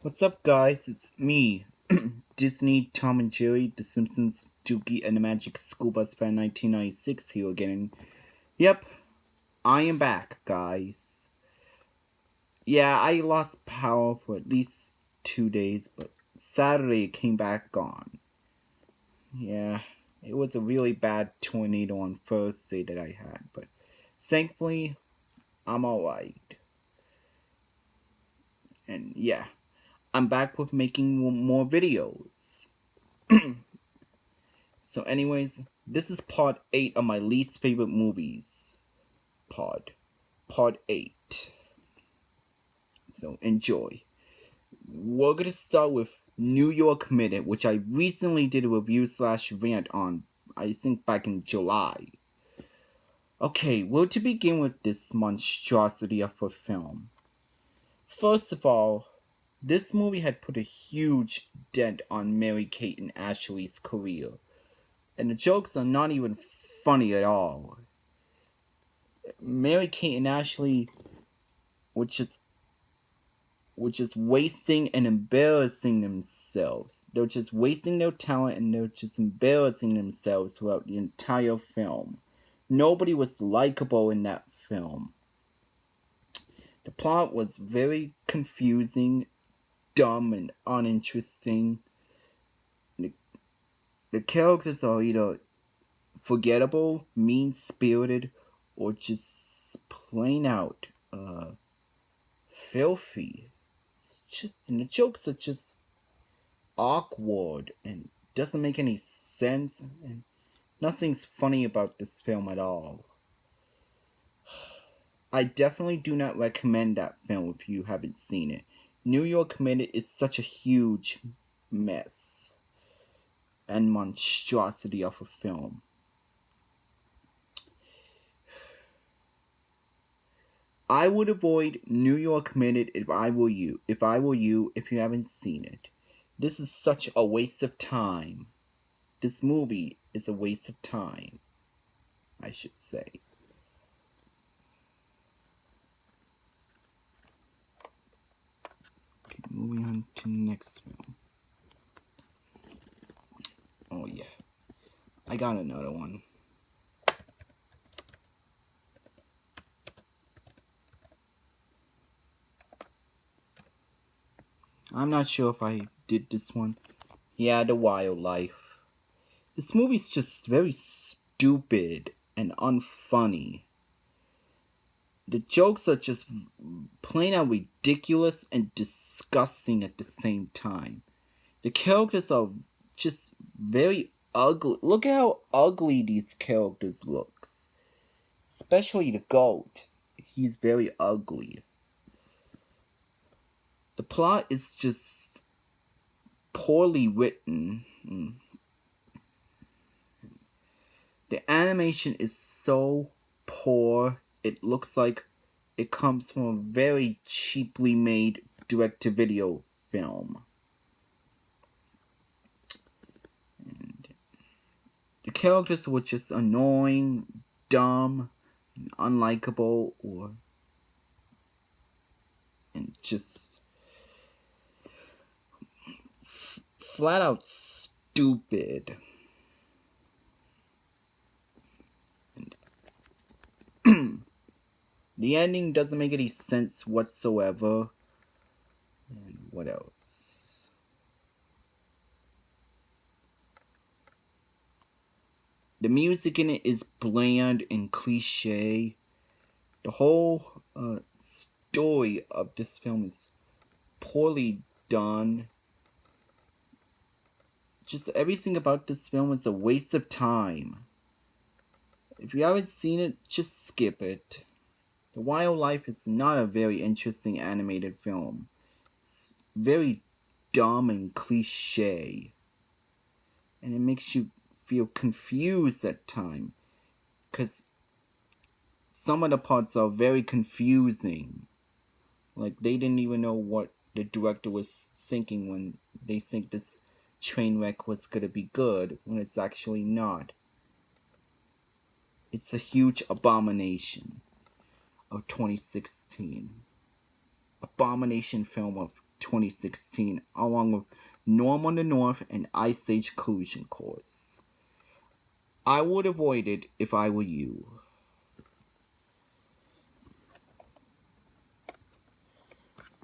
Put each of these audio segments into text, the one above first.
What's up, guys? It's me, Disney, Tom and Jerry, The Simpsons, Dookie, and the Magic School Bus fan 1996 here again. Yep, I am back, guys. Yeah, I lost power for at least 2 days, but Saturday it came back on. Yeah, it was a really bad tornado on Thursday that I had, but thankfully, I'm alright. And yeah, I'm back with making more videos. So, anyways, this is part 8 of my least favorite movies. Part 8. So, enjoy. We're gonna start with New York Minute, which I recently did a review slash rant on, I think back in July. Okay, well, to begin with this monstrosity of a film. First of all, this movie had put a huge dent on Mary-Kate and Ashley's career. And the jokes are not even funny at all. Mary-Kate and Ashley were just wasting and embarrassing themselves. They're just wasting their talent and they're just embarrassing themselves throughout the entire film. Nobody was likable in that film. The plot was very confusing, dumb, and uninteresting. The characters are either forgettable, mean-spirited, or just plain out filthy. And the jokes are just awkward and doesn't make any sense, and nothing's funny about this film at all. I definitely do not recommend that film if you haven't seen it. New York Minute is such a huge mess and monstrosity of a film. I would avoid New York Minute if I were you. If you haven't seen it. This is such a waste of time. This movie is a waste of time, I should say. Okay, moving on to the next film. Oh yeah, I got another one. I'm not sure if I did this one. Yeah, The Wildlife. This movie's just very stupid and unfunny. The jokes are just plain out ridiculous and disgusting at the same time. The characters are just very ugly. Look how ugly these characters looks. Especially the goat. He's very ugly. The plot is just poorly written. The animation is so poor. It looks like it comes from a very cheaply made direct-to-video film. And the characters were just annoying, dumb, and unlikable, and just flat out stupid. The ending doesn't make any sense whatsoever. And what else? The music in it is bland and cliche. The whole story of this film is poorly done. Just everything about this film is a waste of time. If you haven't seen it, just skip it. The Wildlife is not a very interesting animated film. It's very dumb and cliche. And it makes you feel confused at times. Because some of the parts are very confusing. Like, they didn't even know what the director was thinking when they think this train wreck was gonna be good, when it's actually not. It's a huge abomination of 2016. Abomination film of 2016, along with Norm on the North and Ice Age Collusion Course. I would avoid it if I were you.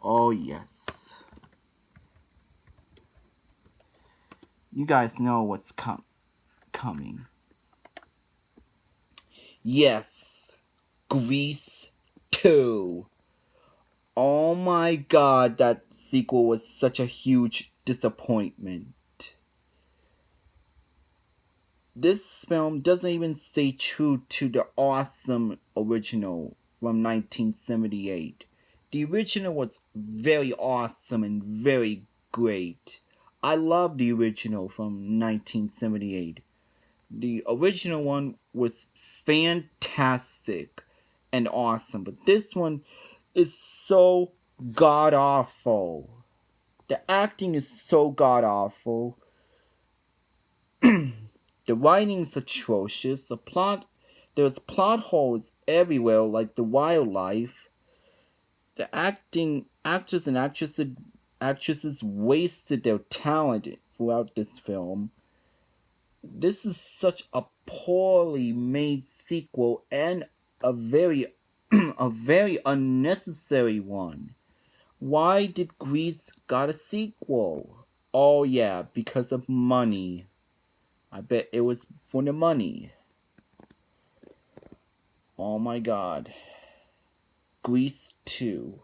Oh, yes. You guys know what's coming. Yes, Grease 2. Oh my god, that sequel was such a huge disappointment. This film doesn't even stay true to the awesome original from 1978. The original was very awesome and very great. I love the original from 1978. The original one was fantastic and awesome, but this one is so god awful. The acting is so god awful. The writing's atrocious. There's plot holes everywhere, like the wildlife. The actors and actresses wasted their talent throughout this film. This is such a poorly made sequel and a very a very unnecessary one. Why did Grease got a sequel? Oh yeah, because of money. I bet it was for the money. Oh my god. Grease 2.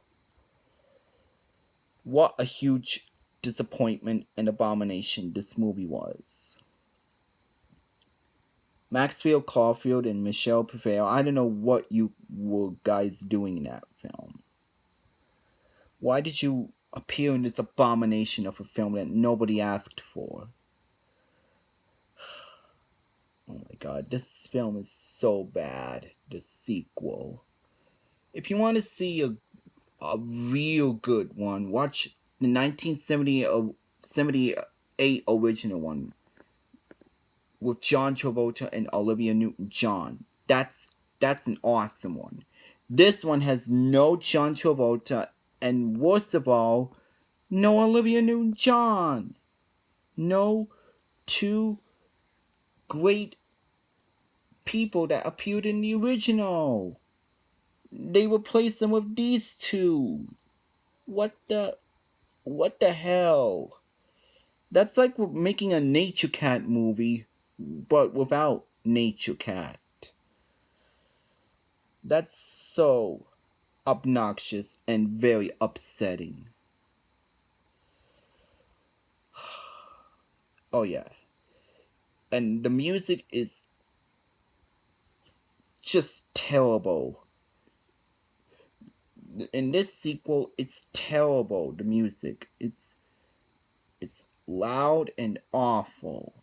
What a huge disappointment and abomination this movie was. Maxfield Caulfield and Michelle Pfeiffer, I don't know what you were guys doing in that film. Why did you appear in this abomination of a film that nobody asked for? Oh my god, this film is so bad. The sequel. If you want to see a real good one, watch the 1978 original one with John Travolta and Olivia Newton-John. That's an awesome one. This one has no John Travolta and worst of all, no Olivia Newton-John. No two great people that appeared in the original. They replaced them with these two. What the hell? That's like making a Nature Cat movie, but without Nature Cat. That's so obnoxious and very upsetting. Oh yeah. And the music is just terrible. In this sequel, it's terrible, the music. It's loud and awful.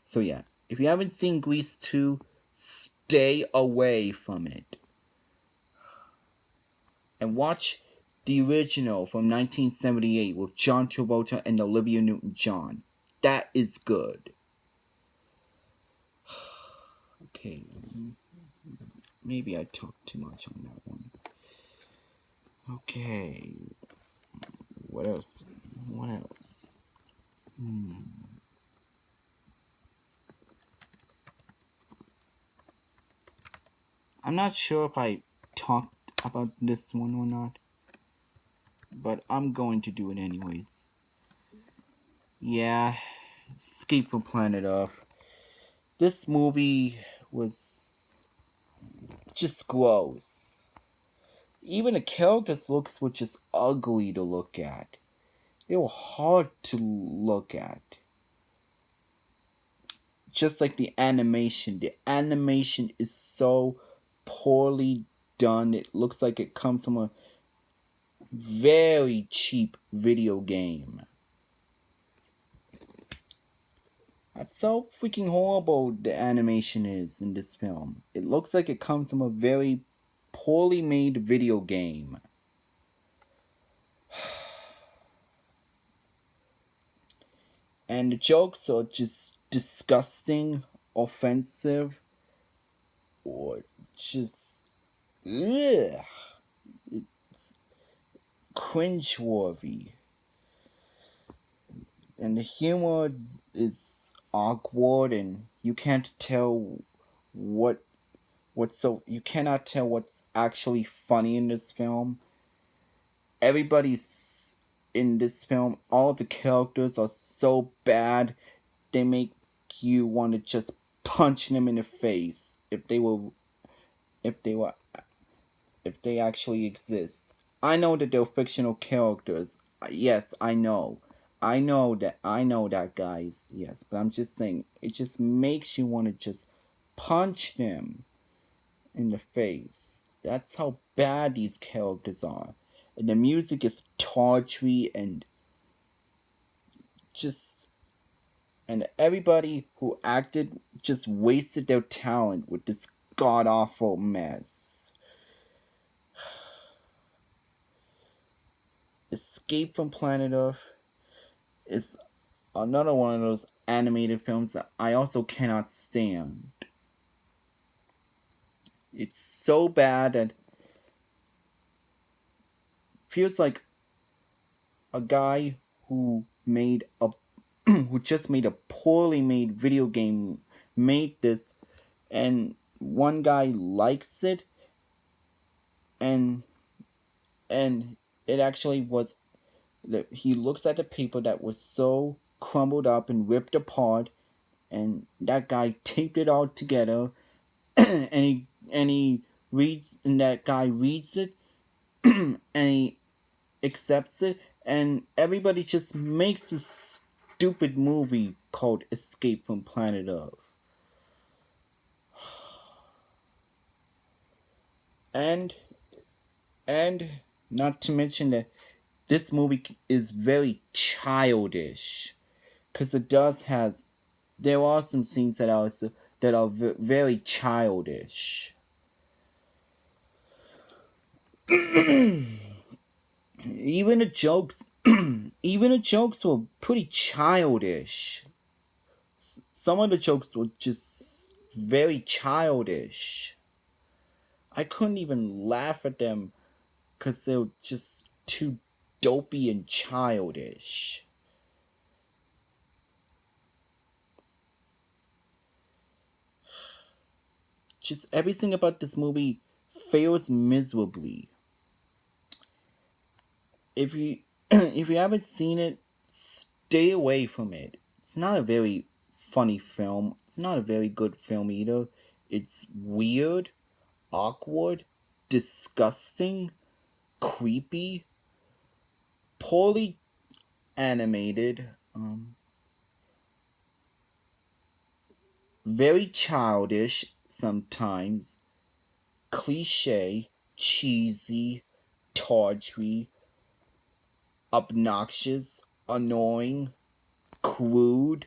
So yeah, if you haven't seen Grease 2, stay away from it. And watch the original from 1978 with John Travolta and Olivia Newton-John. That is good. Okay, maybe I talked too much on that one. Okay, what else? I'm not sure if I talked about this one or not, but I'm going to do it anyways. Yeah, Escape from Planet Earth. This movie was just gross. Even the characters' looks were just ugly to look at. They were hard to look at. Just like the animation. The animation is so poorly done. It looks like it comes from a very cheap video game. That's how freaking horrible the animation is in this film. It looks like it comes from a very poorly made video game. And the jokes are just disgusting, offensive, or just ugh. It's cringeworthy. And the humor is awkward, and you can't tell you cannot tell what's actually funny in this film. Everybody's in this film, all of the characters are so bad, they make you want to just punch them in the face if they were if they actually exist. I know that they're fictional characters. Yes, I know. I know that, guys. Yes, but I'm just saying, it just makes you want to just punch them in the face. That's how bad these characters are. And the music is tawdry and just. And everybody who acted just wasted their talent with this god awful mess. Escape from Planet Earth is another one of those animated films that I also cannot stand. It's so bad that feels like a guy who made a who just made a poorly made video game made this, and one guy likes it, and it actually was. He looks at the paper that was so crumbled up and ripped apart, and that guy taped it all together, and he reads, and that guy reads it, and he accepts it, and everybody just makes this stupid movie called Escape from Planet Earth. And not to mention that this movie is very childish, because there are some scenes that are very childish. Even the jokes even the jokes were pretty childish. Some of the jokes were just very childish. I couldn't even laugh at them because they were just too dopey and childish. Just everything about this movie fails miserably. If you if you haven't seen it, stay away from it. It's not a very funny film. It's not a very good film either. It's weird, awkward, disgusting, creepy, poorly animated, very childish sometimes, cliche, cheesy, tawdry, obnoxious, annoying, crude,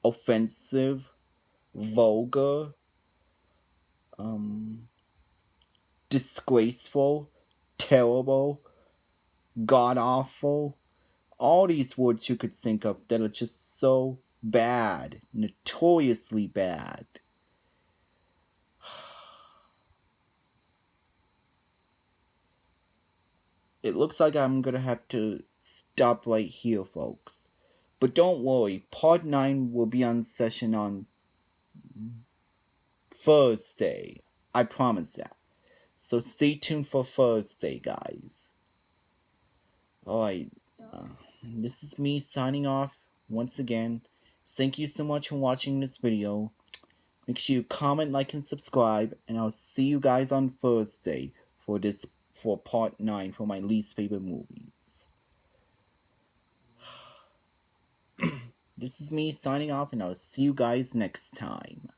offensive, vulgar, disgraceful, terrible, god awful. All these words you could think of that are just so bad, notoriously bad. It looks like I'm gonna have to stop right here, folks. But don't worry, part 9 will be on session on Thursday. I promise that. So stay tuned for Thursday, guys. Alright, this is me signing off once again. Thank you so much for watching this video. Make sure you comment, like, and subscribe, and I'll see you guys on Thursday for part 9 for my least favorite movies. This is me signing off, and I'll see you guys next time.